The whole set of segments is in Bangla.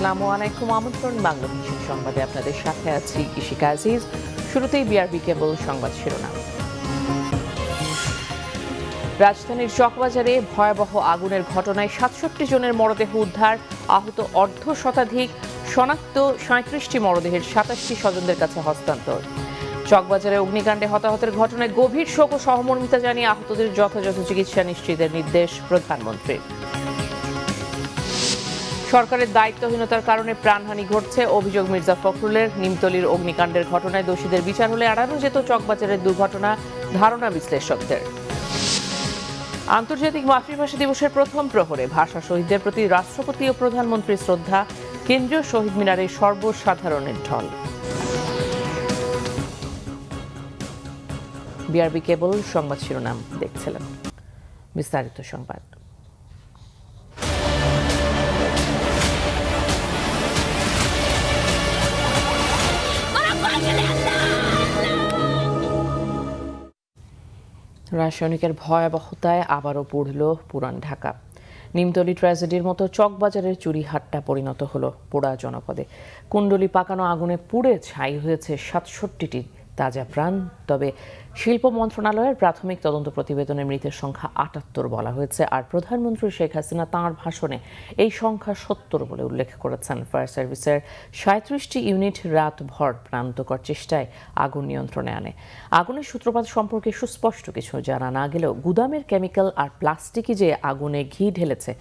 আসসালামু আলাইকুম। আমন্ত্রণ বাংলাদেশের সংবাদে আপনাদের সাথে আছি ইশিকা আজিজ। শুরুতেই বিআরবি কেবল সংবাদ শিরোনাম। রাজধানীর চকবাজারে ভয়াবহ আগুনের ঘটনায় ৬৭ জনের মরদেহ উদ্ধার, আহত অর্ধ শতাধিক, শনাক্ত ৩৭টি মরদেহের ২৭টি স্বজনদের কাছে হস্তান্তর। চকবাজারে অগ্নিকাণ্ডে হতাহতের ঘটনায় গভীর শোক ও সহমর্মিতা জানিয়ে আহতদের যথাযথ চিকিৎসা নিশ্চিতের নির্দেশ প্রধানমন্ত্রীর। সরকারের দায়িত্বহীনতার কারণে প্রাণহানি ঘটছে, অভিযোগ মির্জা ফখরুলের। নিমতলির অগ্নিকাণ্ডের ঘটনায় দোষীদের বিচার হলে এড়ানো যেত চকবাজারের দুর্ঘটনা, ধারণা বিশ্লেষকদের। আন্তর্জাতিক মাতৃভাষা দিবসের প্রথম প্রহরে ভাষা শহীদদের প্রতি রাষ্ট্রপতি ও প্রধানমন্ত্রীর শ্রদ্ধা, কেন্দ্রীয় শহীদ মিনারে সর্বসাধারণের ঢল। বিআরবি কেবল সংবাদ শিরোনাম দেখছিলেন, বিস্তারিত সংবাদ। রাসায়নিকের ভয়াবহতায় আবারও পুড়ল পুরান ঢাকা। নিমতলি ট্র্যাজেডির মতো চকবাজারের চুরিহাট্টা পরিণত হলো পোড়া জনপদে। কুণ্ডলি পাকানো আগুনে পুড়ে ছাই হয়েছে ৬৭টি তাজা প্রাণ। তবে শিল্প মন্ত্রণালয়ের প্রাথমিক তদন্ত প্রতিবেদনে মৃতের সংখ্যা ৭৮ বলা হয়েছে। আর প্রধানমন্ত্রী শেখ হাসিনা তাঁর ভাষণে এই সংখ্যা ৭০ বলে উল্লেখ করেছেন। ফায়ার সার্ভিসের ৩৭টি ইউনিট রাতভর প্রান্তকর চেষ্টায় আগুন নিয়ন্ত্রণে আনে। আগুনের সূত্রপাত সম্পর্কে সুস্পষ্ট কিছু জানা না গেলেও গুদামের কেমিক্যাল আর প্লাস্টিকই যে আগুনে ঘি ঢেলেছে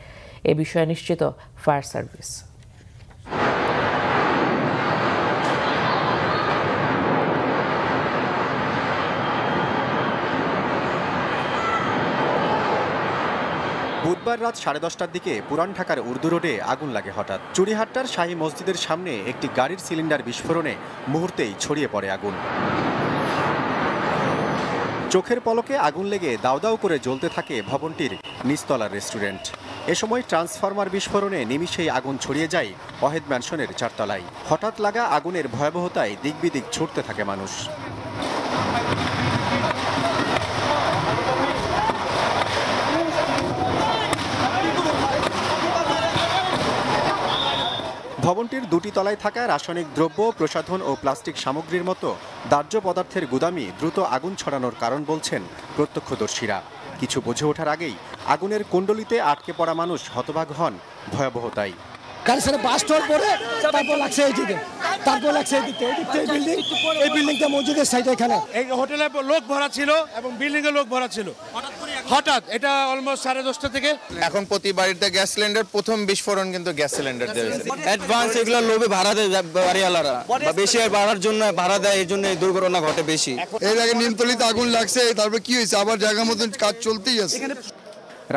এ বিষয়ে নিশ্চিত ফায়ার সার্ভিস। বুধবার রাত 10:30টার দিকে পুরান ঢাকার উর্দু রোডে আগুন লাগে হঠাৎ। চুরিহাট্টার শাহী মসজিদের সামনে একটি গাড়ির সিলিন্ডার বিস্ফোরণে মুহূর্তেই ছড়িয়ে পড়ে আগুন। চোখের পলকে আগুন লেগে দাউ দাউ করে জ্বলতে থাকে ভবনটির নিচতলার রেস্টুরেন্ট। এ সময় ট্রান্সফরমার বিস্ফোরণে নিমিষেই আগুন ছড়িয়ে যায় ওয়াহেদ ম্যানশনের 4 তলায়। হঠাৎ লাগা আগুনের ভয়াবহতায় দিকবিদিক ছুটতে থাকে মানুষ। ভবনটির 2টি তলায় থাকা রাসায়নিক দ্রব্য, প্রসাধন ও প্লাস্টিক সামগ্রীর মতো দাহ্য পদার্থের গুদামই দ্রুত আগুন ছড়ানোর কারণ বলছেন প্রত্যক্ষদর্শীরা। কিছু বুঝে ওঠার আগেই আগুনের কুণ্ডলিতে আটকে পড়া মানুষ হতবাক হন ভয়াবহতায়। গাড়ির সাথে বাস্ট হওয়ার পরে তারপর লাগছে এইদিকে, তারপর লাগছে এইদিকে, এই বিল্ডিংটা মসজিদের সাইডে। এখানে এই হোটেলে লোক ভরা ছিল এবং বিল্ডিং এ লোক ভরা ছিল। হঠাৎ এটা অলমোস্ট 10:30 থেকে। এখন প্রতি বাড়িতে গ্যাস সিলিন্ডার, প্রথম বিস্ফোরণ কিন্তু গ্যাস সিলিন্ডার দিয়েছে। অ্যাডভান্স এগুলো লোভে ভাড়া দেয় বাড়িওয়ালারা, বেশি ভাড়ার জন্য ভাড়া দেয়, এই জন্য দুর্ঘটনা ঘটে বেশি। এর আগে নিমতলিতে আগুন লাগছে, তারপর কি হয়েছে, আবার জায়গা মতন কাজ চলতেই আছে।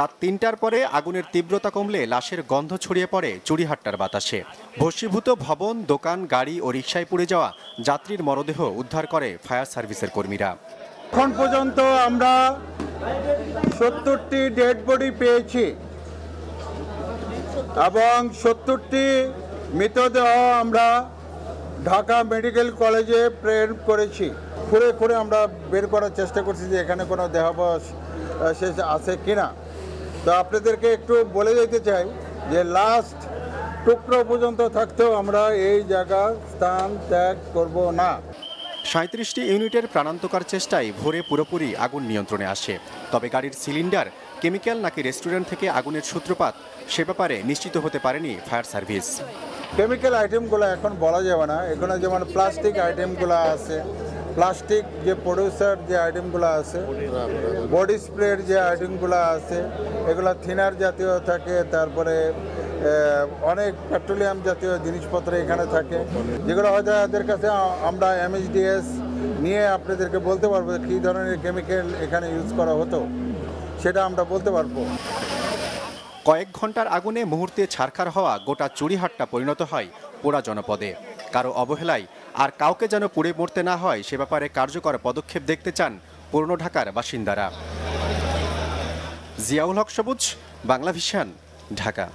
রাত 3টার পরে আগুনের তীব্রতা কমলে লাশের গন্ধ ছড়িয়ে পড়ে চুরিহাট্টার বাতাসে। ভস্মীভূত ভবন, দোকান, গাড়ি ও রিকশায় পুড়ে যাওয়া যাত্রীর মরদেহ উদ্ধার করে ফায়ার সার্ভিসের কর্মীরা। এখন পর্যন্ত আমরা 70টি ডেড বডি পেয়েছি এবং 70টি মৃতদেহ আমরা ঢাকা মেডিকেল কলেজে প্রেরণ করেছি। খুঁড়ে খুঁড়ে আমরা বের করার চেষ্টা করছি যে এখানে কোনো দেহাবশেষ আছে কিনা। তো আপনাদেরকে একটু বলে দিতে চাই যে লাস্ট টুকরো পর্যন্ত থাকতেও আমরা এই জায়গা স্থান ত্যাগ করব না। 37টি ইউনিটের প্রাণান্তকার চেষ্টায় ভোরে পুরোপুরি আগুন নিয়ন্ত্রণে আসে। তবে গাড়ির সিলিন্ডার, কেমিক্যাল নাকি রেস্টুরেন্ট থেকে আগুনের সূত্রপাত সে ব্যাপারে নিশ্চিত হতে পারেনি ফায়ার সার্ভিস। কেমিক্যাল আইটেমগুলো এখন বলা যাবে না। এখানে যেমন প্লাস্টিক আইটেমগুলো আছে, প্লাস্টিক যে প্রডিউসার যে আইটেমগুলো আছে, বডি স্প্রের যে আইটেমগুলো আছে, এগুলো থিনার জাতীয় থাকে, তারপরে অনেক পেট্রোলিয়াম জাতীয় জিনিসপত্র এখানে থাকে, যেগুলো হয়তো এদের কাছে আমরা MHDS নিয়ে আপনাদেরকে বলতে পারবো কী ধরনের কেমিক্যাল এখানে ইউজ করা হতো, সেটা আমরা বলতে পারবো। কয়েক ঘন্টার আগুনে মুহূর্তে ছারখার হওয়া গোটা চুরিহাট্টা পরিণত হয় পোড়া জনপদে। কারো অবহেলায় আর কাউকে যেন পুড়ে মরতে না হয় সে ব্যাপারে কার্যকর পদক্ষেপ দেখতে চান পুরনো ঢাকার বাসিন্দারা। জিয়াউল হক সবুজ, বাংলা ভিশন, ঢাকা।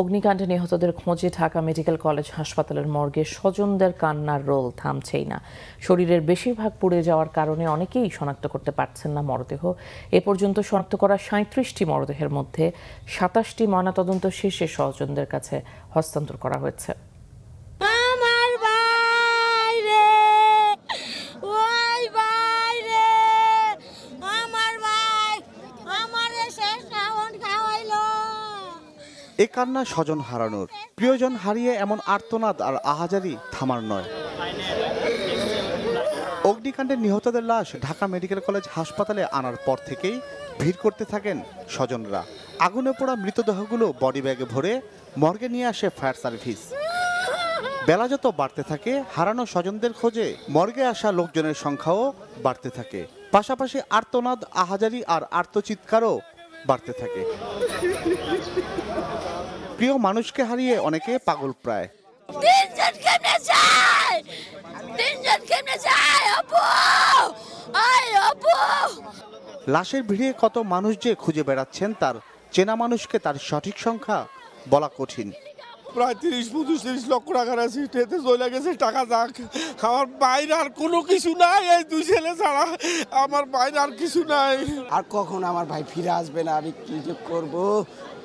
অগ্নিকাণ্ডে নিহতদের খোঁজে ঢাকা মেডিকেল কলেজ হাসপাতালের মর্গে স্বজনদের কান্নার রোল থামছেই না। শরীরের বেশিরভাগ পুড়ে যাওয়ার কারণে অনেকেই শনাক্ত করতে পারছেন না মরদেহ। এ পর্যন্ত শনাক্ত করা 37টি মরদেহের মধ্যে 27টি ময়নাতদন্ত শেষে স্বজনদের কাছে হস্তান্তর করা হয়েছে। এ কান্না স্বজন হারানোর, প্রিয়জন হারিয়ে এমন আর্তনাদ আর আহাজারি থামার নয়। অগ্নিকাণ্ডে নিহতদের লাশ ঢাকা মেডিকেল কলেজ হাসপাতালে আনার পর থেকেই ভিড় করতে থাকেন স্বজনরা। আগুনে পোড়া মৃতদেহগুলো বডি ব্যাগে ভরে মর্গে নিয়ে আসে ফায়ার সার্ভিস। বেলা যত বাড়তে থাকে হারানো স্বজনদের খোঁজে মর্গে আসা লোকজনের সংখ্যাও বাড়তে থাকে। পাশাপাশি আর্তনাদ, আহাজারি আর আর্তচিৎকারও বাড়তে থাকে। প্রিয় মানুষকে হারিয়ে অনেকে পাগল প্রায়। লাশের ভিড়ে কত মানুষ যে খুঁজে বেড়াচ্ছেন তার চেনা মানুষকে তার সঠিক সংখ্যা বলা কঠিন। প্রায় 30-35 লক্ষ টাকার আছে, এতে চলে গেছে টাকা যাক। আমার বাইরে আর কোনো কিছু নাই, এই দুই ছেলে ছাড়া আমার বাইরে আর কিছু নাই। আর কখন আমার ভাই ফিরে আসবে না, আমি কি যে করব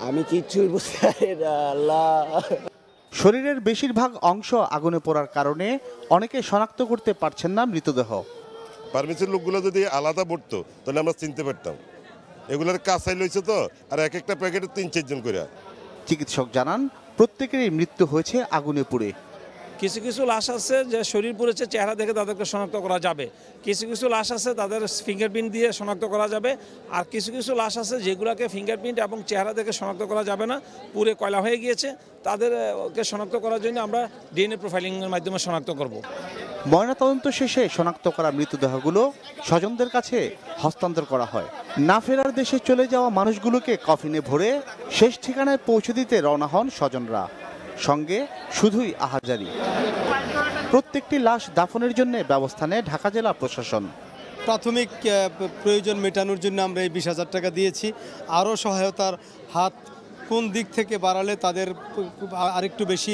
আমি কিছুই বুঝতে পারি না। আল্লাহ। শরীরের বেশিরভাগ অংশ আগুনে পোড়ার কারণে অনেকে শনাক্ত করতে পারছেন না মৃতদেহ। ফার্মেসির লোকগুলো যদি আলাদা পড়তো তাহলে আমরা চিনতে পারতাম। এগুলোর কাছাই লইছে তো, আর এক একটা প্যাকেটে 3-4 জন করে। চিকিৎসক জানান প্রত্যেকেরই মৃত্যু হয়েছে আগুনে পুড়ে। কিছু কিছু লাশ আছে যে শরীর পুড়েছে, চেহারা দেখে তাদেরকে শনাক্ত করা যাবে। কিছু কিছু লাশ আছে তাদের ফিঙ্গারপ্রিন্ট দিয়ে শনাক্ত করা যাবে। আর কিছু কিছু লাশ আছে যেগুলোকে ফিঙ্গারপ্রিন্ট এবং চেহারা দেখে শনাক্ত করা যাবে না, পুড়ে কয়লা হয়ে গিয়েছে। তাদেরকে শনাক্ত করার জন্য আমরা ডিএনএ প্রোফাইলিংয়ের মাধ্যমে শনাক্ত করব। ময়নাতদন্ত শেষে শনাক্ত করা মৃতদেহগুলো স্বজনদের কাছে হস্তান্তর করা হয়। না ফেরার দেশে চলে যাওয়া মানুষগুলোকে কফিনে ভরে শেষ ঠিকানায় পৌঁছে দিতে রওনা হন স্বজনরা। সঙ্গে শুধুই আহাজারি। প্রত্যেকটি লাশ দাফনের জন্য ব্যবস্থা নেয় ঢাকা জেলা প্রশাসন। প্রাথমিক প্রয়োজন মেটানোর জন্য আমরা এই 20,000 টাকা দিয়েছি। আরও সহায়তার হাত কোন দিক থেকে বাড়ালে তাদের আরেকটু বেশি,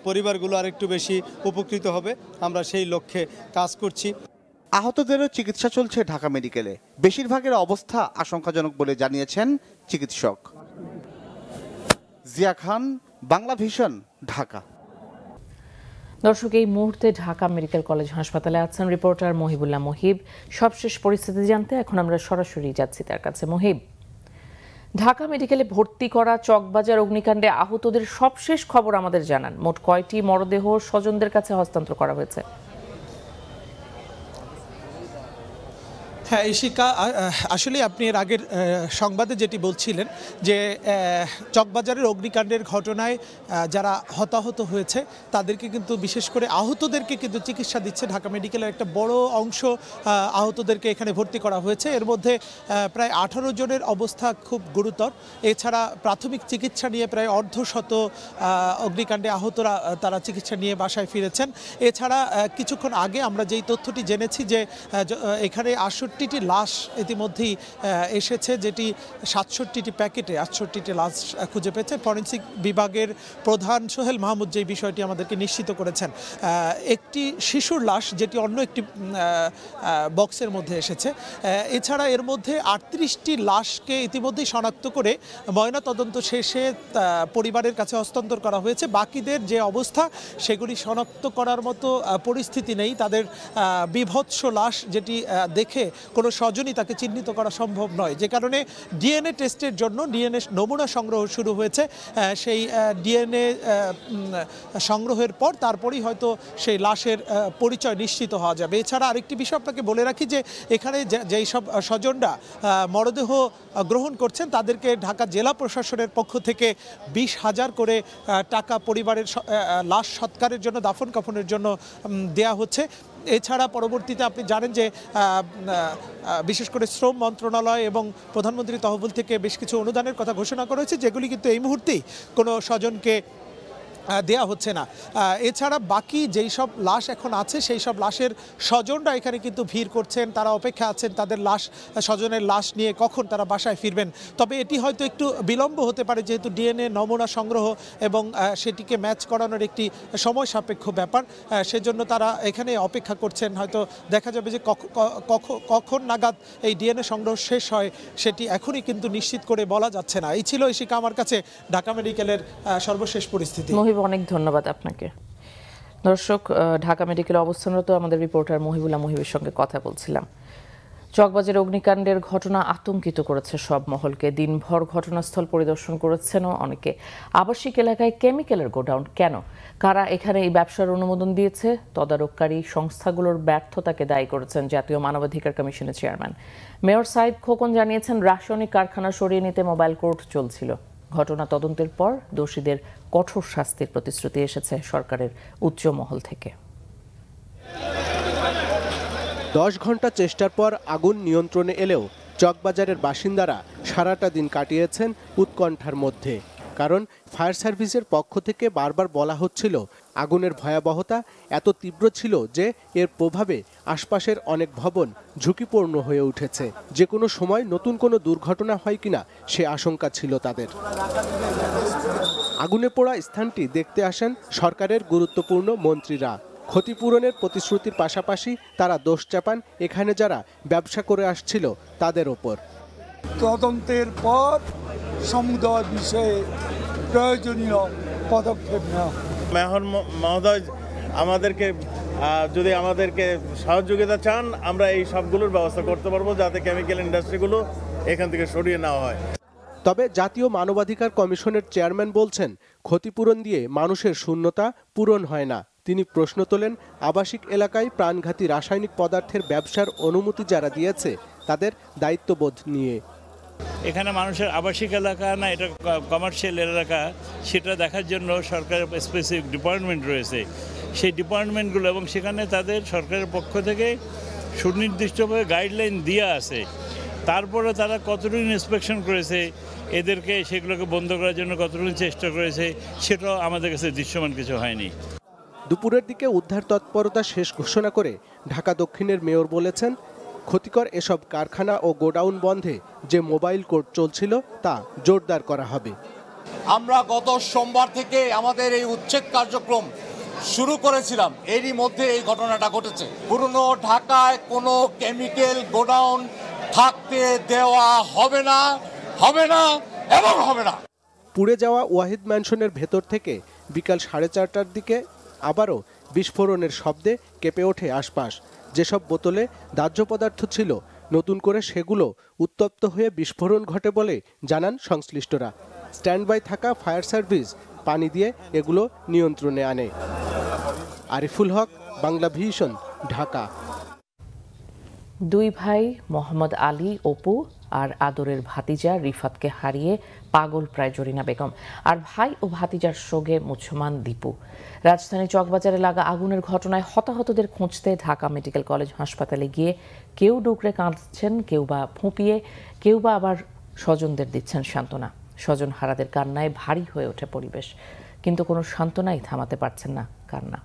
পরিবারগুলো আরেকটু বেশি উপকৃত হবে, আমরা সেই লক্ষ্যে কাজ করছি। আহতদেরও চিকিৎসা চলছে ঢাকা মেডিকেলে। বেশিরভাগের অবস্থা আশঙ্কাজনক বলে জানিয়েছেন চিকিৎসক। জিয়া খান, বাংলা ভিশন, ঢাকা। দর্শক, এই মুহূর্তে ঢাকা মেডিকেল কলেজ হাসপাতালে আছেন রিপোর্টার মহিবুল্লাহ মহিব। সবশেষ পরিস্থিতি জানতে এখন আমরা সরাসরি যাচ্ছি তার কাছে। মহিব, ঢাকা মেডিকেলে ভর্তি করা চকবাজার অগ্নিকাণ্ডে আহতদের সবশেষ খবর আমাদের জানান। মোট কয়টি মরদেহ স্বজনদের কাছে হস্তান্তর করা হয়েছে? হ্যাঁ ইশিকা, আসলে আপনি এর আগের সংবাদে যেটি বলছিলেন যে চকবাজারের অগ্নিকাণ্ডের ঘটনায় যারা হতাহত হয়েছে তাদেরকে কিন্তু, বিশেষ করে আহতদেরকে কিন্তু চিকিৎসা দিচ্ছে ঢাকা মেডিকেলের একটা বড় অংশ। আহতদেরকে এখানে ভর্তি করা হয়েছে। এর মধ্যে প্রায় 18 জনের অবস্থা খুব গুরুতর। এছাড়া প্রাথমিক চিকিৎসা নিয়ে প্রায় অর্ধশত অগ্নিকাণ্ডে আহতরা তারা চিকিৎসা নিয়ে বাসায় ফিরেছেন। এছাড়া কিছুক্ষণ আগে আমরা যেই তথ্যটি জেনেছি যে এখানে 68টি লাশ ইতিমধ্যেই এসেছে, যেটি 67টি প্যাকেটে 68টি লাশ খুঁজে পেয়েছে। ফরেনসিক বিভাগের প্রধান সোহেল মাহমুদ যে বিষয়টি আমাদেরকে নিশ্চিত করেছেন। একটি শিশুর লাশ যেটি অন্য একটি বক্সের মধ্যে এসেছে। এছাড়া এর মধ্যে 38টি লাশকে ইতিমধ্যেই শনাক্ত করে ময়নাতদন্ত শেষে পরিবারের কাছে হস্তান্তর করা হয়েছে। বাকিদের যে অবস্থা সেগুলি শনাক্ত করার মতো পরিস্থিতি নেই। তাদের বিভৎস লাশ যেটি দেখে কোনো স্বজনই তাকে চিহ্নিত করা সম্ভব নয়, যে কারণে ডিএনএ টেস্টের জন্য ডিএনএ নমুনা সংগ্রহ শুরু হয়েছে। সেই ডিএনএ সংগ্রহের পর তারপরেই হয়তো সেই লাশের পরিচয় নিশ্চিত হওয়া যাবে। এছাড়া আরেকটি বিষয় আপনাকে বলে রাখি যে এখানে যেই সব স্বজনরা মরদেহ গ্রহণ করছেন তাদেরকে ঢাকা জেলা প্রশাসনের পক্ষ থেকে 20,000 করে টাকা পরিবারের লাশ সৎকারের জন্য, দাফন কাফনের জন্য দেয়া হচ্ছে। এছাড়া পরবর্তীতে আপনি জানেন যে বিশেষ করে শ্রম মন্ত্রণালয় এবং প্রধানমন্ত্রী তহবিল থেকে বেশ কিছু অনুদানের কথা ঘোষণা করা হয়েছে, যেগুলি কিন্তু এই মুহূর্তেই কোনো স্বজনকে দেয়া হচ্ছে না। এছাড়া বাকি যেই সব লাশ এখন আছে সেই সব লাশের স্বজনরা এখানে কিন্তু ভিড় করছেন, তারা অপেক্ষা আছেন তাদের স্বজনের লাশ নিয়ে কখন তারা বাসায় ফিরবেন। তবে এটি হয়তো একটু বিলম্ব হতে পারে, যেহেতু ডিএনএ নমুনা সংগ্রহ এবং সেটিকে ম্যাচ করানোর একটি সময় সাপেক্ষ ব্যাপার, সেজন্য তারা এখানে অপেক্ষা করছেন। হয়তো দেখা যাবে যে কখন নাগাদ এই ডিএনএ সংগ্রহ শেষ হয় সেটি এখনই কিন্তু নিশ্চিত করে বলা যাচ্ছে না। এই ছিল ইশিকা আমার কাছে ঢাকা মেডিকেলের সর্বশেষ পরিস্থিতি। অনেক ধন্যবাদ আপনাকে। দর্শক, ঢাকা মেডিকেলে অবস্থানরত আমাদের রিপোর্টার মহিবুল্লাহ মহিবের সঙ্গে কথা বলছিলাম। চকবাজার অগ্নিকাণ্ডের ঘটনা আতঙ্কিত করেছে সব মহলকে। দিনভর ঘটনাস্থল পরিদর্শন করেছেন অনেকে। আবাসিক এলাকায় কেমিক্যালের গোডাউন কেন, কারা এখানে এই ব্যবসার অনুমোদন দিয়েছে, তদারককারী সংস্থাগুলোর ব্যর্থতাকে দায়ী করেছেন জাতীয় মানবাধিকার কমিশনের চেয়ারম্যান। মেয়র সাইদ খোকন জানিয়েছেন রাসায়নিক কারখানা সরিয়ে নিতে মোবাইল কোর্ট চলছিল। ঘটনা তদন্তের পর দোষীদের কঠোর শাস্তির প্রতিশ্রুতি এসেছে সরকারের উচ্চ মহল থেকে। 10 ঘন্টা চেষ্টার পর আগুন নিয়ন্ত্রণে এলেও চকবাজারের বাসিন্দারা সারাটা দিন কাটিয়েছেন উৎকণ্ঠার মধ্যে। কারণ ফায়ার সার্ভিসের পক্ষ থেকে বারবার বলা হচ্ছিল আগুনের ভয়াবহতা এত তীব্র ছিল যে এর প্রভাবে আশপাশের অনেক ভবন ঝুঁকিপূর্ণ হয়ে উঠেছে। যে কোনো সময় নতুন কোনো দুর্ঘটনা হয় কিনা সে আশঙ্কা ছিল তাদের। আগুনে পোড়া স্থানটি দেখতে আসেন সরকারের গুরুত্বপূর্ণ মন্ত্রীরা। ক্ষতিপূরণের প্রতিশ্রুতির পাশাপাশি তারা দোষ চাপান এখানে যারা ব্যবসা করে আসছিল তাদের ওপর। তদন্তের পর সমুদয় বিষয়ে প্রয়োজনীয় পদক্ষেপ নেওয়া। মেয়র মহোদয় আমাদেরকে সহযোগিতা চান, আমরা এই সবগুলোর ব্যবস্থা করতে পারবো যাতে কেমিক্যাল ইন্ডাস্ট্রিগুলো এখান থেকে সরিয়ে নেওয়া হয়। তবে জাতীয় মানবাধিকার কমিশনের চেয়ারম্যান বলছেন ক্ষতিপূরণ দিয়ে মানুষের শূন্যতা পূরণ হয় না। তিনি প্রশ্ন তোলেন আবাসিক এলাকায় প্রাণঘাতী রাসায়নিক পদার্থের ব্যবসার অনুমতি যারা দিয়েছে তাদের দায়িত্ববোধ নিয়ে। এখানে মানুষের আবাসিক এলাকা না এটা কমার্শিয়াল এলাকা, সেটা দেখার জন্য সরকারের স্পেসিফিক ডিপার্টমেন্ট রয়েছে। সেই ডিপার্টমেন্টগুলো এবং সেখানে তাদের সরকারের পক্ষ থেকে সুনির্দিষ্টভাবে গাইডলাইন দেওয়া আছে। তারপরে তারা কতটুকু ইন্সপেকশন করেছে, এদেরকে সেগুলোকে বন্ধ করার জন্য কতটুকু চেষ্টা করেছে, সেটাও আমাদের কাছে দৃশ্যমান কিছু হয়নি। দুপুরের দিকে উদ্ধার তৎপরতা শেষ ঘোষণা করে ঢাকা দক্ষিণের মেয়র বলেছেন ক্ষতিকর এসব কারখানা ও গোডাউন বন্ধে যে মোবাইল কোর্ট চলছিল তা জোরদার করা হবে। আমরা গত সোমবার থেকে আমাদের এই উচ্ছেদ কার্যক্রম শুরু করেছিলাম, এরই মধ্যে এই ঘটনাটা ঘটেছে। পুরনো ঢাকায় কোনো কেমিক্যাল গোডাউন থাকতে দেওয়া হবে না, হবে না এবং হবে না। পুড়ে যাওয়া ওয়াহিদ ম্যানশনের ভেতর থেকে বিকাল 4:30টার দিকে আবারও বিস্ফোরণের শব্দে কেঁপে ওঠে আশপাশ। যেসব বোতলে দাহ্য পদার্থ ছিল নতুন করে সেগুলো উত্তপ্ত হয়ে বিস্ফোরণ ঘটে বলে জানান সংশ্লিষ্টরা। স্ট্যান্ড বাই থাকা ফায়ার সার্ভিস পানি দিয়ে এগুলো নিয়ন্ত্রণে আনে। আরিফুল হক, বাংলা ভিশন, ঢাকা। দুই ভাই মোহাম্মদ আলী অপু আর আদরের ভাতিজা রিফাতকে হারিয়ে পাগল প্রায় জরিনা বেগম, আর ভাই ও ভাতিজার শোকে মুছমান দীপু। রাজধানী চকবাজারে লাগা আগুনের ঘটনায় হতাহতদের খুঁজতে ঢাকা মেডিকেল কলেজ হাসপাতালে গিয়ে কেউ ডুকরে কাঁদছেন, কেউ বা ফুঁপিয়ে, কেউ বা আবার স্বজনদের দিচ্ছেন সান্ত্বনা। স্বজন হারাদের কান্নায় ভারী হয়ে ওঠে পরিবেশ, কিন্তু কোনো সান্ত্বনাই থামাতে পারছেন না কান্না।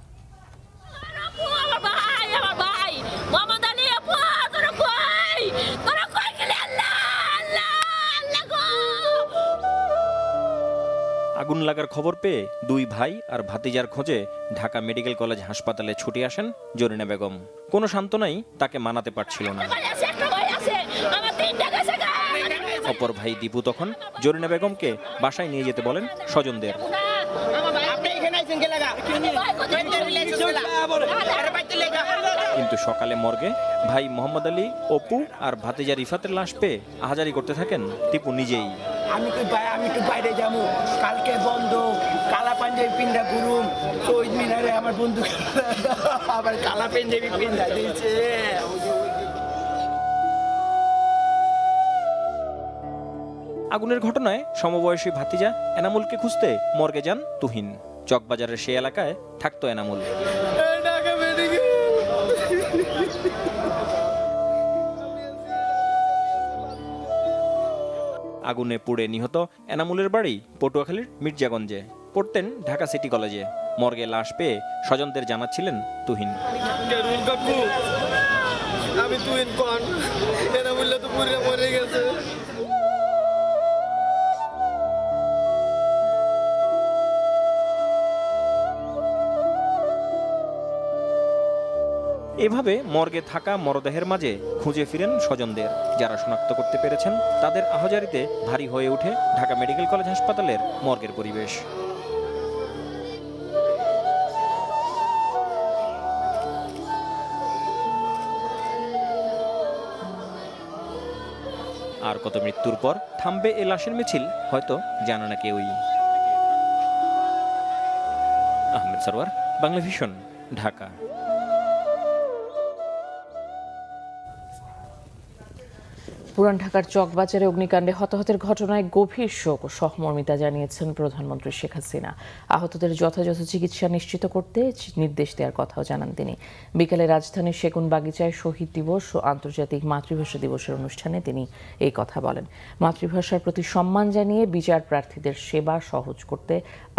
আগুন লাগার খবর পেয়ে দুই ভাই আর ভাতিজার খোঁজে ঢাকা মেডিকেল কলেজ হাসপাতালে ছুটে আসেন জরিনা বেগম। কোনো সান্ত্বনাই তাকে মানাতে পারছিল না। অপর ভাই দীপু তখন জরিনা বেগমকে বাসায় নিয়ে যেতে বলেন স্বজনদের। কিন্তু সকালে মর্গে ভাই মোহাম্মদ আলী অপু আর ভাতিজা রিফাতের লাশ পেয়ে আহাজারি করতে থাকেন দীপু নিজেই। আমি একটু বাইরে যাবো, কালকে বন্ধ, কালা পাঞ্জাবি পিন্ডা ঘুরুম, শহীদ মিনারে আমার বন্ধু আবার কালা পাঞ্জাবি পিন্ডা দিয়েছে। আগুনের ঘটনায় সমবয়সী ভাতিজা এনামুলকে খুঁজতে মর্গে যান তুহিন। চকবাজারের সেই এলাকায় থাকতো এনামুল। আগুনে পুড়ে নিহত এনামুলের বাড়ি পটুয়াখালীর মির্জাগঞ্জে। পড়তেন ঢাকা সিটি কলেজে। মর্গে লাশ পেয়ে স্বজনদের জানাচ্ছিলেন তুহিন। এভাবে মর্গে থাকা মরদেহের মাঝে খুঁজে ফিরেন স্বজনদের। যারা শনাক্ত করতে পেরেছেন তাদের আহজারিতে ভারী হয়ে ওঠে ঢাকা মেডিকেল কলেজ হাসপাতালের মর্গের পরিবেশ। আর কত মৃত্যুর পর থামবে এ লাশের মিছিল হয়তো জানা না কেউই। আহমেদ সরওয়ার, বাংলা ভিশন, ঢাকা। পুরান ঢাকার চকবাজারে অগ্নিকাণ্ডে হতাহতের ঘটনায় গভীর শোক ও সহমর্মিতা জানিয়েছেন প্রধানমন্ত্রী শেখ হাসিনা। আহতদের যথাযথ চিকিৎসা নিশ্চিত করতে নির্দেশ দেওয়ার কথাও জানান তিনি। বিকেলে রাজধানীর সেগুনবাগিচায় শহীদ দিবস ও আন্তর্জাতিক মাতৃভাষা দিবসের অনুষ্ঠানে তিনি এই কথা বলেন। মাতৃভাষার প্রতি সম্মান জানিয়ে বিচার প্রার্থীদের সেবা সহজ করতে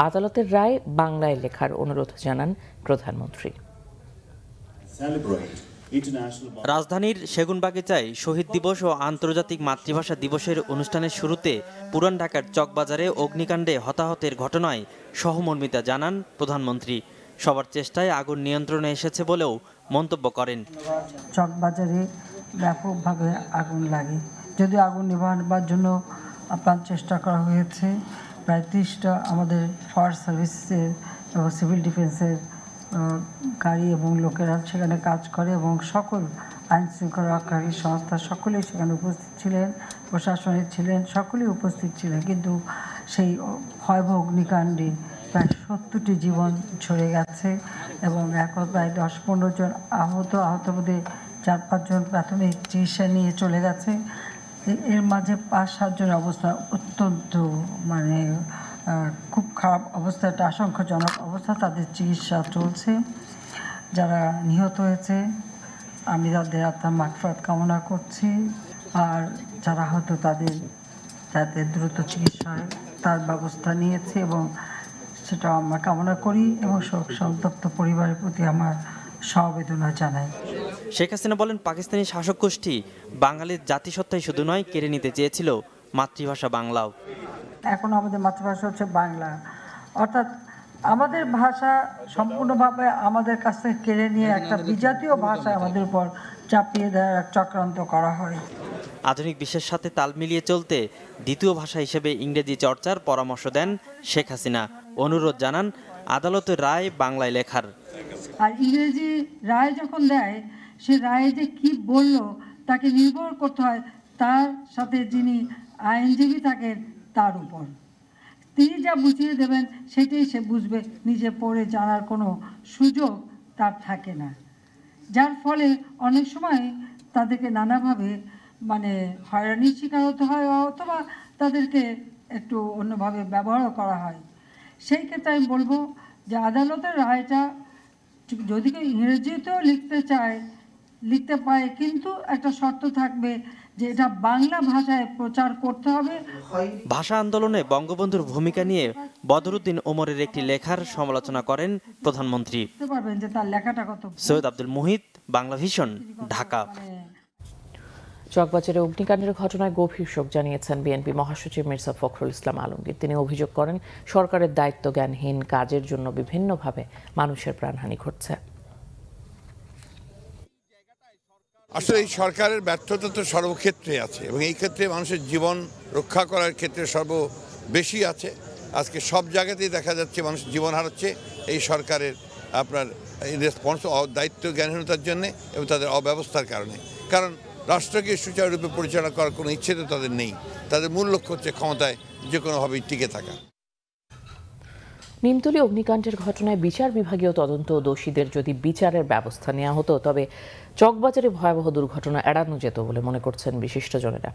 আদালতের রায় বাংলায় লেখার অনুরোধ জানান প্রধানমন্ত্রী। রাজধানীর সেগুনবাগিচায় শহীদ দিবস ও আন্তর্জাতিক মাতৃভাষা দিবসের অনুষ্ঠানের শুরুতে পুরান ঢাকার চকবাজারে অগ্নিকাণ্ডে হতাহতের ঘটনায় সহমর্মিতা জানান প্রধানমন্ত্রী। সবার চেষ্টায় আগুন নিয়ন্ত্রণে এসেছে বলেও মন্তব্য করেন। চকবাজারে ব্যাপকভাবে আগুন লাগে, যদিও আগুন নিভানোর জন্য আপ্রাণ চেষ্টা করা হয়েছে। প্রায় 30টা আমাদের ফায়ার সার্ভিসের এবং সিভিল ডিফেন্সের গাড়ি এবং লোকেরা সেখানে কাজ করে এবং সকল আইন শৃঙ্খলা রক্ষাকারী সংস্থা সকলেই সেখানে উপস্থিত ছিলেন, প্রশাসনের ছিলেন, সকলেই উপস্থিত ছিলেন। কিন্তু সেই ভয়াবহ অগ্নিকাণ্ডে প্রায় 70টি জীবন ঝরে গেছে এবং এখন প্রায় 10-15 জন আহত বোধে 4-5 জন প্রাথমিক চিকিৎসা নিয়ে চলে গেছে। এর মাঝে 5-7 জনের অবস্থা অত্যন্ত খুব খারাপ অবস্থা, একটা আশঙ্কাজনক অবস্থা, তাদের চিকিৎসা চলছে। যারা নিহত হয়েছে আমি তাদের আত্মার মাগফিরাত কামনা করছি, আর যারা হয়তো তাদের দ্রুত চিকিৎসায় তার ব্যবস্থা নিয়েছে এবং সেটা আমরা কামনা করি এবং শোক সন্তপ্ত পরিবারের প্রতি আমার সমবেদনা জানাই। শেখ হাসিনা বলেন, পাকিস্তানি শাসক গোষ্ঠী বাঙালির জাতিসত্তাই শুধু নয়, কেড়ে নিতে চেয়েছিল মাতৃভাষা বাংলাও। এখন আমাদের মাতৃভাষা হচ্ছে বাংলা, অর্থাৎ আমাদের ভাষা সম্পূর্ণভাবে আমাদের কাছ থেকে কেড়ে নিয়ে একটা বিজাতীয় ভাষা আমাদের উপর চাপিয়ে দেওয়ার এক চক্রান্ত করা হয়। আধুনিক বিশ্বের সাথে তাল মিলিয়ে চলতে দ্বিতীয় ভাষা হিসেবে ইংরেজি চর্চার পরামর্শ দেন শেখ হাসিনা। অনুরোধ জানান আদালতের রায় বাংলায় লেখার। আর ইংরেজি রায় যখন দেয়, সে রায়ে যে কি বলল তাকে নির্ভর করতে হয় তার সাথে যিনি আইনজীবী থাকেন তার উপর। তিনি যা বুঝিয়ে দেবেন সেটাই সে বুঝবে, নিজে পড়ে জানার কোনো সুযোগ তার থাকে না। যার ফলে অনেক সময় তাদেরকে নানাভাবে হয়রানির শিকার হতে হয় অথবা তাদেরকে একটু অন্যভাবে ব্যবহারও করা হয়। সেই ক্ষেত্রে আমি বলবো যে আদালতের রায়টা যদি কেউ ইংরেজিতেও লিখতে পারে, কিন্তু একটা শর্ত থাকবে যে এটা বাংলা ভাষায় প্রচার করতে হবে। ভাষা আন্দোলনে বঙ্গবন্ধুর ভূমিকা নিয়ে বদরুদ্দিন ওমরের একটি লেখার সমালোচনা করেন প্রধানমন্ত্রী। সৈয়দ আব্দুল মুহিত, বাংলা ভিশন, ঢাকা। চকবাজারে অগ্নিকাণ্ডের ঘটনায় গভীর শোক জানিয়েছেন বিএনপি মহাসচিব মির্জা ফখরুল ইসলাম আলমগীর। তিনি অভিযোগ করেন, সরকারের দায়িত্বজ্ঞানহীন কাজের জন্য বিভিন্নভাবে মানুষের প্রাণহানি ঘটছে। আসলে এই সরকারের ব্যর্থতা তো সর্বক্ষেত্রে আছে এবং এই ক্ষেত্রে মানুষের জীবন রক্ষা করার ক্ষেত্রে সর্ববেশি আছে। আজকে সব জায়গাতেই দেখা যাচ্ছে মানুষ জীবন হারাচ্ছে এই সরকারের রেসপন্স দায়িত্ব জ্ঞানহীনতার জন্য এবং তাদের অব্যবস্থার কারণে। কারণ রাষ্ট্রকে সুচারুরূপে পরিচালনা করার কোনো ইচ্ছে তো তাদের নেই। তাদের মূল লক্ষ্য হচ্ছে ক্ষমতায় যে কোনোভাবেই টিকে থাকা। নিমতলী অগ্নিকাণ্ডের ঘটনায় বিচার বিভাগীয় তদন্ত ও দোষীদের যদি বিচারের ব্যবস্থা নেওয়া হতো তবে চকবাজারে ভয়াবহ দুর্ঘটনা এড়ানো যেত বলে মনে করছেন বিশিষ্টজনেরা।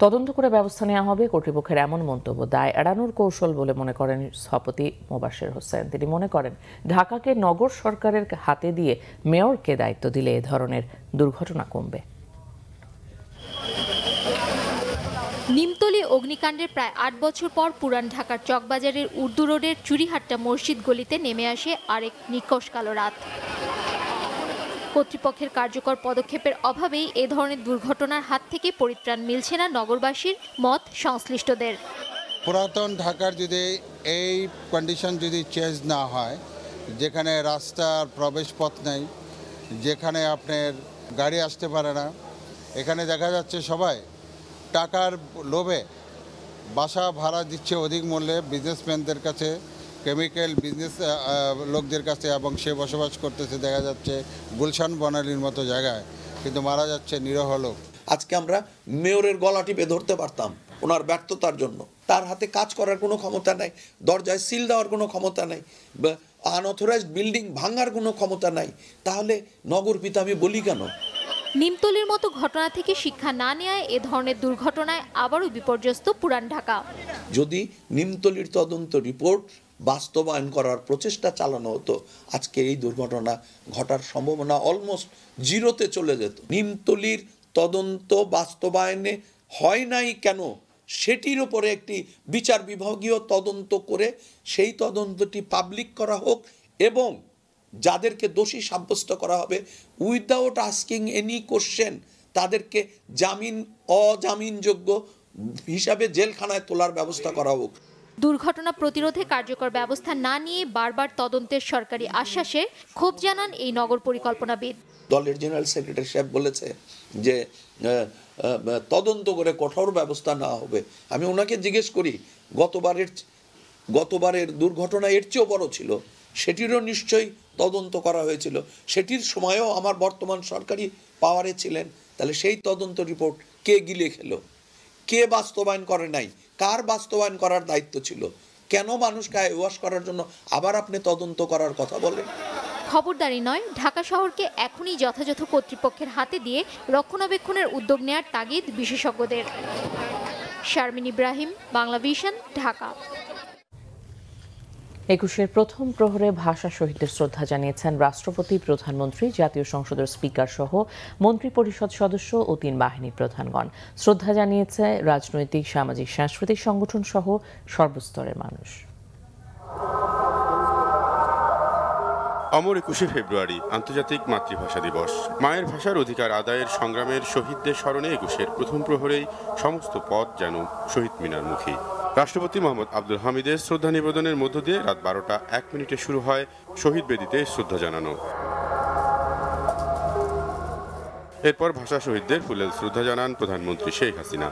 তদন্ত করে ব্যবস্থা নেওয়া হবে কর্তৃপক্ষের এমন মন্তব্য দায় এড়ানোর কৌশল বলে মনে করেন সভাপতি মোবাশ্বের হোসেন। তিনি মনে করেন, ঢাকাকে নগর সরকারের হাতে দিয়ে মেয়রকে দায়িত্ব দিলে এ ধরনের দুর্ঘটনা কমবে। নিমতলী অগ্নিকাণ্ডের প্রায় ৮ বছর পর পুরান ঢাকার চকবাজারের উর্দু রোডের চুরিহাট্টা মসজিদ গলিতে নেমে আসে আরেক নিকষ কালো রাত। কর্তৃপক্ষের কার্যকর পদক্ষেপের অভাবেই এ ধরনের দুর্ঘটনার হাত থেকে পরিত্রাণ মিলছে না নগরবাসীর, মত সংশ্লিষ্টদের। পুরাতন ঢাকার যদি এই কন্ডিশন যদি চেঞ্জ না হয়, যেখানে রাস্তার প্রবেশ পথ নেই, যেখানে আপনার গাড়ি আসতে পারে না, এখানে দেখা যাচ্ছে সবাই টাকার লোভে বাসা ভাড়া দিচ্ছে অধিক মূল্যে বিজনেসম্যানদের কাছে, কেমিক্যাল বিজনেস লোকদের কাছে, এবং সে বসবাস করতেছে দেখা যাচ্ছে গুলশান বনালীর মতো জায়গায়, কিন্তু মারা যাচ্ছে নিরহ লোক। আজকে আমরা মেয়রের গলা টিপে ধরতে পারতাম ওনার ব্যর্থতার জন্য। তার হাতে কাজ করার কোনো ক্ষমতা নাই, দরজায় সিল দেওয়ার কোনো ক্ষমতা নাই, আনঅথরাইজড বিল্ডিং ভাঙার কোনো ক্ষমতা নাই। তাহলে নগর পিতা আমি বলি কেন? নিমতলির মতো ঘটনা থেকে শিক্ষা না নেয় এ ধরনের দুর্ঘটনায় আবারও বিপর্যস্ত পুরান ঢাকা। যদি নিমতলির তদন্ত রিপোর্ট বাস্তবায়ন করার প্রচেষ্টা চালানো হতো, আজকে এই দুর্ঘটনা ঘটার সম্ভাবনা অলমোস্ট জিরোতে চলে যেত। নিমতলির তদন্ত বাস্তবায়নে হয় নাই কেন, সেটির উপরে একটি বিচার বিভাগীয় তদন্ত করে সেই তদন্তটি পাবলিক করা হোক, এবং যাদেরকে দোষী সাব্যস্ত করা হবে উইদাউট আস্কিং এনি কোশ্চেন তাদেরকে অজামিনযোগ্য হিসাবে জেলখানায় তোলার ব্যবস্থা করা হোক। দুর্ঘটনা প্রতিরোধে কার্যকর ব্যবস্থা না নিয়ে বারবার তদন্তের সরকারি আশ্বাসে ক্ষোভ জানান এই নগর পরিকল্পনাবিদ। দলের জেনারেল সেক্রেটারি সাহেব বলেছে যে তদন্ত করে কঠোর ব্যবস্থা নেওয়া হবে। আমি ওনাকে জিজ্ঞেস করি, গতবারের দুর্ঘটনা এর চেয়েও বড় ছিল, সেটিরও নিশ্চয়ই তদন্ত করা হয়েছিল, সেটির সময়ও আমার বর্তমান সরকারি পাওয়ারে ছিলেন, তাহলে সেই তদন্ত রিপোর্ট কে গিলে খেলো, কে বাস্তবায়ন করে নাই, কার বাস্তবায়ন করার দায়িত্ব ছিল? কেন মানুষকে ওয়াশ করার জন্য আবার আপনি তদন্ত করার কথা বলেন? খবরদারি নয়, ঢাকা শহরকে এখনই যথাযথ কর্তৃপক্ষের হাতে দিয়ে রক্ষণাবেক্ষণের উদ্যোগ নেয়ার তাগিদ বিশেষজ্ঞদের। শারমিন ইব্রাহিম, বাংলা ভিশন, ঢাকা। ২১-এর প্রথম প্রহরে ভাষা শহীদদের শ্রদ্ধা জানিয়েছেন রাষ্ট্রপতি, প্রধানমন্ত্রী, জাতীয় সংসদের স্পিকার সহ মন্ত্রিপরিষদ সদস্য ও ৩ বাহিনী প্রধানগণ। শ্রদ্ধা জানিয়েছে রাজনৈতিক, সামাজিক, সাংস্কৃতিক সংগঠন সহ সর্বস্তরের মানুষ। অমর ২১শে ফেব্রুয়ারি আন্তর্জাতিক মাতৃভাষা দিবস। মায়ের ভাষার অধিকার আদায়ের সংগ্রামের শহীদদের স্মরণে ২১-এর প্রথম প্রহরেই সমস্ত পথ যেন শহীদ মিনারমুখী। রাষ্ট্রপতি মোহাম্মদ আব্দুল হামিদের শ্রদ্ধা নিবেদনের মধ্য দিয়ে রাত ১২টা ১ মিনিটে শুরু হয় শহীদ বেদিতে শ্রদ্ধা জানানো। এরপর ভাষা শহীদদের ফুলেল শ্রদ্ধা জানান প্রধানমন্ত্রী শেখ হাসিনা।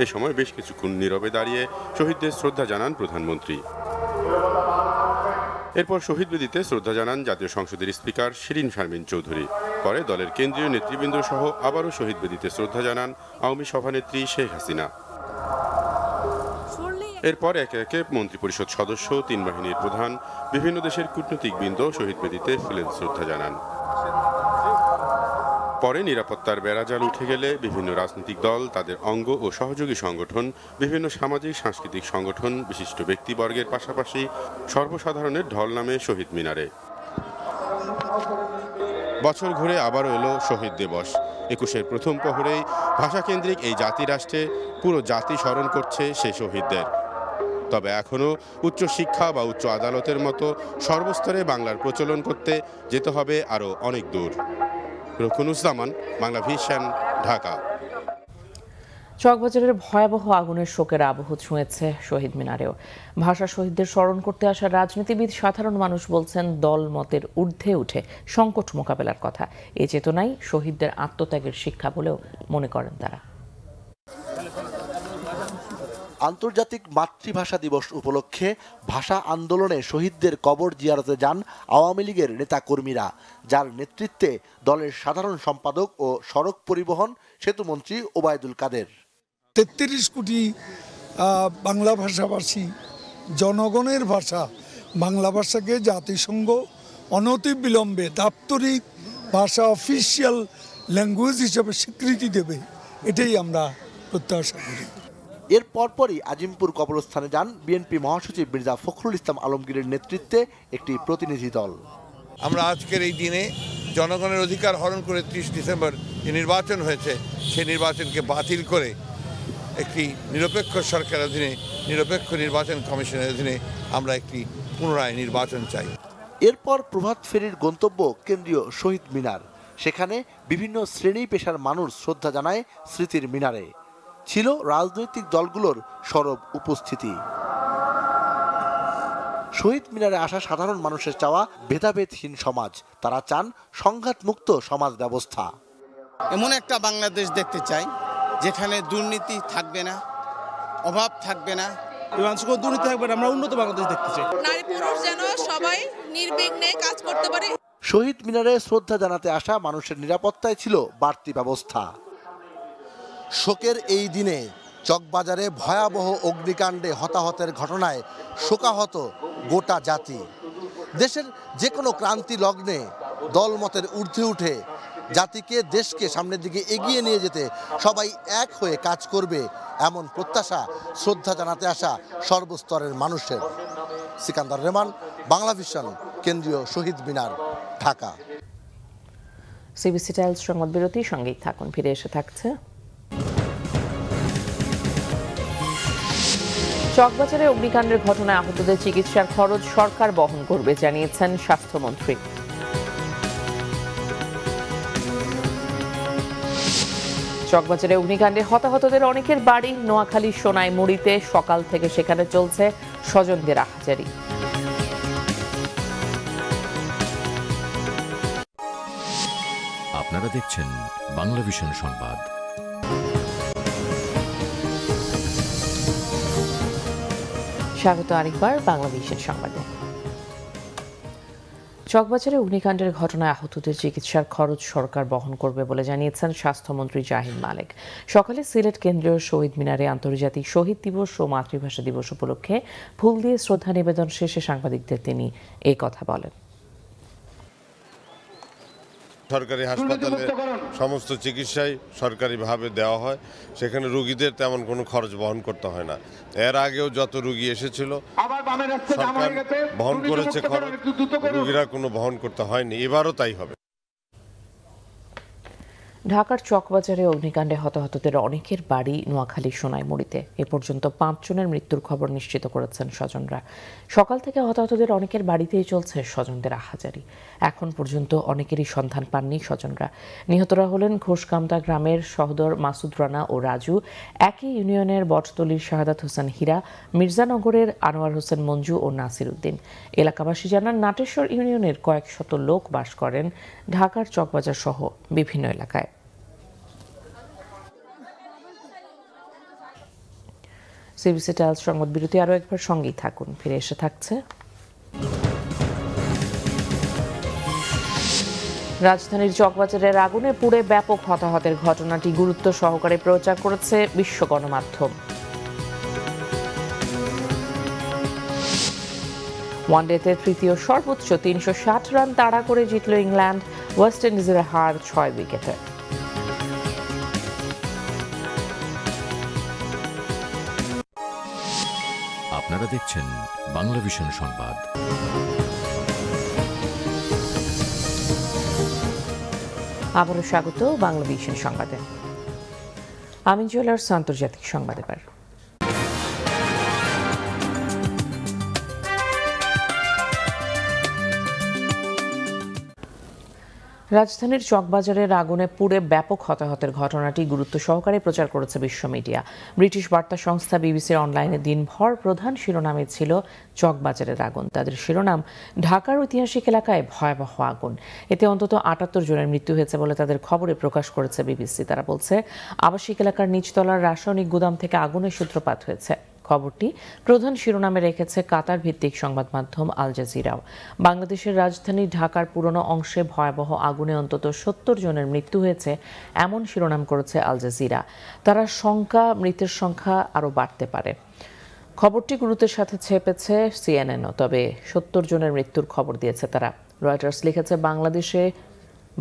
এ সময় বেশ কিছুক্ষণ নীরবে দাঁড়িয়ে শহীদদের শ্রদ্ধা জানান প্রধানমন্ত্রী। এরপর শহীদ বেদিতে শ্রদ্ধা জানান জাতীয় সংসদের স্পিকার শিরিন শারমিন চৌধুরী। পরে দলের কেন্দ্রীয় নেতৃবৃন্দ সহ আবারও শহীদ বেদিতে শ্রদ্ধা জানান আওয়ামী সভানেত্রী শেখ হাসিনা। এরপর একে একে মন্ত্রিপরিষদ সদস্য, ৩ বাহিনীর প্রধান, বিভিন্ন দেশের কূটনীতিকবৃন্দ শহীদ বেদিতে ফুলেল শ্রদ্ধা জানান। পরে নিরাপত্তার বেড়াজাল উঠে গেলে বিভিন্ন রাজনৈতিক দল, তাদের অঙ্গ ও সহযোগী সংগঠন, বিভিন্ন সামাজিক সাংস্কৃতিক সংগঠন, বিশিষ্ট ব্যক্তিবর্গের পাশাপাশি সর্বসাধারণের ঢল নামে শহীদ মিনারে। বছর ঘুরে আবারও এলো শহীদ দিবস। ২১-এর প্রথম প্রহরেই ভাষাকেন্দ্রিক এই জাতিরাষ্ট্রে পুরো জাতি স্মরণ করছে সেই শহীদদের। তবে এখনও উচ্চশিক্ষা বা উচ্চ আদালতের মতো সর্বস্তরে বাংলার প্রচলন করতে যেতে হবে আরও অনেক দূর। রুকুনুজ্জামান, বাংলা ভিশন, ঢাকা। চকবাজারের ভয়াবহ আগুনের শোকের আবহ ছুঁয়েছে শহীদ মিনারেও। ভাষা শহীদদের স্মরণ করতে আসা রাজনীতিবিদ, সাধারণ মানুষ বলছেন দল মতের ঊর্ধ্বে উঠে সংকট মোকাবেলার কথা। এই চেতনাই শহীদদের আত্মত্যাগের শিক্ষা বলেও মনে করেন তারা। আন্তর্জাতিক মাতৃভাষা দিবস উপলক্ষে ভাষা আন্দোলনে শহীদদের কবর জিয়ারতে যান আওয়ামী লীগের নেতাকর্মীরা, যার নেতৃত্বে দলের সাধারণ সম্পাদক ও সড়ক পরিবহন সেতুমন্ত্রী ওবায়দুল কাদের। ৩৩ কোটি বাংলা ভাষাভাষী জনগণের ভাষা বাংলা ভাষাকে জাতিসংঘ অনতিবিলম্বে দাপ্তরিক ভাষা, অফিসিয়াল ল্যাঙ্গুয়েজ হিসেবে স্বীকৃতি দেবে, এটাই আমরা প্রত্যাশা করি। এর পরপরই আজিমপুর কবরস্থানে যান বিএনপি মহাসচিব মির্জা ফখরুল ইসলাম আলমগীরের নেতৃত্বে একটি প্রতিনিধি দল। আমরা আজকের এই দিনে জনগণের অধিকার হরণ করে ৩০ ডিসেম্বর যে নির্বাচন হয়েছে সেই নির্বাচনকে বাতিল করে একটি নিরপেক্ষ সরকারের অধীনে নিরপেক্ষ নির্বাচন কমিশনের অধীনে আমরা একটি পুনরায় নির্বাচন চাই। এরপর প্রভাত ফেরির গন্তব্য কেন্দ্রীয় শহীদ মিনার। সেখানে বিভিন্ন শ্রেণী পেশার মানুষ শ্রদ্ধা জানায় স্মৃতির মিনারে। ছিল রাজনৈতিক দলগুলোর সরব উপস্থিতি। শহীদ মিনারে আসা সাধারণ মানুষের চাওয়া ভেদাভেদহীন সমাজ। তারা চান সংঘাতমুক্ত সমাজ ব্যবস্থা। এমন একটা বাংলাদেশ দেখতে চাই যেখানে দুর্নীতি থাকবে না, অভাব থাকবে না, দুর্নীতি থাকবে না। আমরা উন্নত বাংলাদেশ দেখতে চাই। নারী পুরুষ যেন সবাই নির্বিঘ্নে কাজ করতে পারে। শহীদ মিনারে শ্রদ্ধা জানাতে আসা মানুষের নিরাপত্তায় ছিল বাড়তি ব্যবস্থা। শোকের এই দিনে চকবাজারে ভয়াবহ অগ্নিকাণ্ডে হতাহতের ঘটনায় শোকাহত গোটা জাতি। দেশের যে কোনো ক্রান্তি লগ্নে দলমতের ঊর্ধ্বে উঠে জাতিকে, দেশকে সামনের দিকে এগিয়ে নিয়ে যেতে সবাই এক হয়ে কাজ করবে, এমন প্রত্যাশা শ্রদ্ধা জানাতে আসা সর্বস্তরের মানুষের। সিকান্দার রেমান, বাংলা ভিশন, কেন্দ্রীয় শহীদ মিনার, ঢাকা। সিবিসি টাইলস সংবাদ বিরতির সঙ্গেই থাকুন, ফিরে এসে থাকছে। চকবাজারে অগ্নিকাণ্ডের ঘটনায় আহতদের চিকিৎসার খরচ সরকার বহন করবে জানিয়েছেন স্বাস্থ্যমন্ত্রী। চকবাজারে অগ্নিকাণ্ডে হতাহতদের অনেকের বাড়ি নোয়াখালীর সোনাইমুড়িতে। সকাল থেকে সেখানে চলছে স্বজনদের আহাজারি। আপনারা দেখছেন বাংলা ভিশন সংবাদ। স্বাগত আরেকবার বাংলা ভিশন সংবাদে। চকবাজারে অগ্নিকাণ্ডের ঘটনায় আহতদের চিকিৎসার খরচ সরকার বহন করবে বলে জানিয়েছেন স্বাস্থ্যমন্ত্রী জাহিদ মালেক। সকালে সিলেট কেন্দ্রীয় শহীদ মিনারে আন্তর্জাতিক শহীদ দিবস ও মাতৃভাষা দিবস উপলক্ষে ফুল দিয়ে শ্রদ্ধা নিবেদন শেষে সাংবাদিকদের তিনি এই কথা বলেন। সরকারি হাসপাতালে সমস্ত চিকিৎসাই সরকারিভাবে দেওয়া হয়, সেখানে রোগীদের তেমন কোনো খরচ বহন করতে হয় না। এর আগেও যত রোগী এসেছিল সরকার বহন করেছে খরচ, রোগীরা কোনো বহন করতে হয়নি, এবারও তাই হবে। ঢাকার চকবাজারে অগ্নিকাণ্ডে হতাহতদের অনেকের বাড়ি নোয়াখালী সোনাইমুড়িতে। এ পর্যন্ত 5 জনের মৃত্যুর খবর নিশ্চিত করেছেন স্বজনরা। সকাল থেকে হতাহতদের অনেকের বাড়িতেই চলছে স্বজনদের আহাজারি। এখন পর্যন্ত অনেকেরই সন্ধান পাননি স্বজনরা। নিহতরা হলেন ঘোষকামতা গ্রামের সহদর মাসুদ রানা ও রাজু, একই ইউনিয়নের বটতলির শাহাদাত হোসেন হীরা, মির্জানগরের আনোয়ার হোসেন মঞ্জু ও নাসির উদ্দিন। এলাকাবাসী জানান নাটেশ্বর ইউনিয়নের কয়েক শত লোক বাস করেন ঢাকার চকবাজার সহ বিভিন্ন এলাকায়। সিবিসি টাইলস সংবাদ বিরতি আরও একবার সঙ্গেই থাকুন, ফিরে এসে থাকছে। রাজধানীর চকবাজারের আগুনে পুড়ে ব্যাপক হতাহতের ঘটনাটি গুরুত্ব সহকারে প্রচার করেছে বিশ্ব গণমাধ্যম। ওয়ানডেতে তৃতীয় সর্বোচ্চ 360 রান তাড়া করে জিতল ইংল্যান্ড। ওয়েস্ট ইন্ডিজের হার 6 উইকেটে। আপনারা দেখছেন বাংলা ভিশন সংবাদ। আবারও স্বাগত বাংলা ভিশন সংবাদে। আমিন জুয়েলার্স আন্তর্জাতিক সংবাদ এবার। রাজধানীর চকবাজারের আগুনে পুড়ে ব্যাপক হতাহতের ঘটনাটি গুরুত্ব সহকারে প্রচার করেছে বিশ্ব মিডিয়া। ব্রিটিশ বার্তা সংস্থা বিবিসির অনলাইনে দিনভর প্রধান শিরোনামে ছিল চকবাজারের আগুন। তাদের শিরোনাম, ঢাকার ঐতিহাসিক এলাকায় ভয়াবহ আগুন। এতে অন্তত 78 জনের মৃত্যু হয়েছে বলে তাদের খবরে প্রকাশ করেছে বিবিসি। তারা বলছে, আবাসিক এলাকার নিচতলার রাসায়নিক গুদাম থেকে আগুনের সূত্রপাত হয়েছে। খবরটি প্রধান শিরোনামে রেখেছে কাতার ভিত্তিক সংবাদ মাধ্যম আল জাজিরাও। বাংলাদেশের রাজধানী ঢাকার পুরনো অংশে ভয়াবহ আগুনে অন্তত 70 জনের মৃত্যু হয়েছে এমন শিরোনাম করেছে আল জাজিরা। তারা মৃতের সংখ্যা আরও বাড়তে পারে। খবরটি গুরুত্বের সাথে ছেপেছে সিএনএনও, তবে 70 জনের মৃত্যুর খবর দিয়েছে তারা। রয়টার্স লিখেছে, বাংলাদেশে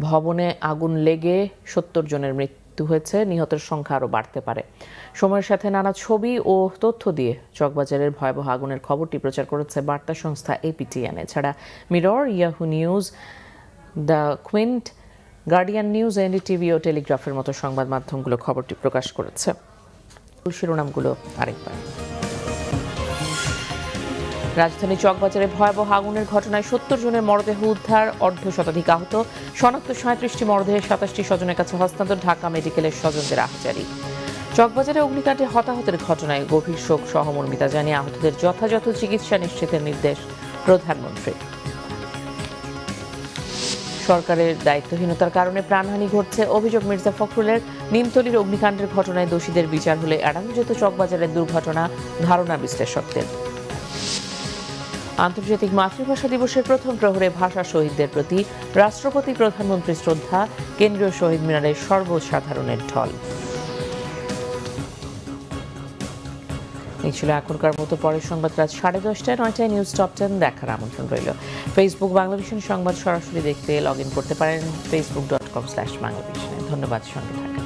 ভবনে আগুন লেগে 70 জনের মৃত্যু হয়েছে, নিহতের সংখ্যা আরও বাড়তে পারে। সময়ের সাথে নানা ছবি ও তথ্য দিয়ে চকবাজারের ভয়াবহ আগুনের খবরটি প্রচার করেছে বার্তা সংস্থা এপিটিএন। এছাড়া Mirror, Yahoo News, the Quint, Guardian News, NDTV ও টেলিগ্রাফের মতো সংবাদ মাধ্যমগুলো খবরটি প্রকাশ করেছে। শিরোনামগুলো আরেকবার। রাজধানী চকবাজারে ভয়াবহ আগুনের ঘটনায় ৭০ জনের মরদেহ উদ্ধার, অর্ধশতাধিক আহত, শনাক্ত ৩৭টি মরদেহের ২৭টি স্বজনের কাছে হস্তান্তর, ঢাকা মেডিকেলের স্বজনদের আহ্বারি। চকবাজারে অগ্নিকাণ্ডে হতাহতের ঘটনায় গভীর শোক সহমর্মিতা জানিয়ে আহতদের যথাযথ চিকিৎসা নিশ্চিতের নির্দেশ প্রধানমন্ত্রী। সরকারের দায়িত্বহীনতার কারণে প্রাণহানি ঘটছে, অভিযোগ মির্জা ফখরুলের। নিমতলির অগ্নিকাণ্ডের ঘটনায় দোষীদের বিচার হলে এড়ানো যেত চকবাজারের দুর্ঘটনা, ধারণা বিশ্লেষকদের। আন্তর্জাতিক মাতৃভাষা দিবসের প্রথম প্রহরে ভাষা শহীদদের প্রতি রাষ্ট্রপতি প্রধানমন্ত্রী শ্রদ্ধা, কেন্দ্রীয় শহীদ মিনারে সর্বসাধারণের ঢল। এই ছিল এখনকার মতো। পরের সংবাদ রাত 10:30টায় 9টায় নিউজ টপ 10 দেখার আমন্ত্রণ রইল। ফেসবুক বাংলাভিশন সংবাদ সরাসরি দেখতে লগ ইন করতে পারেন facebook.com/বাংলাভিশনে। ধন্যবাদ, সঙ্গে থাকা।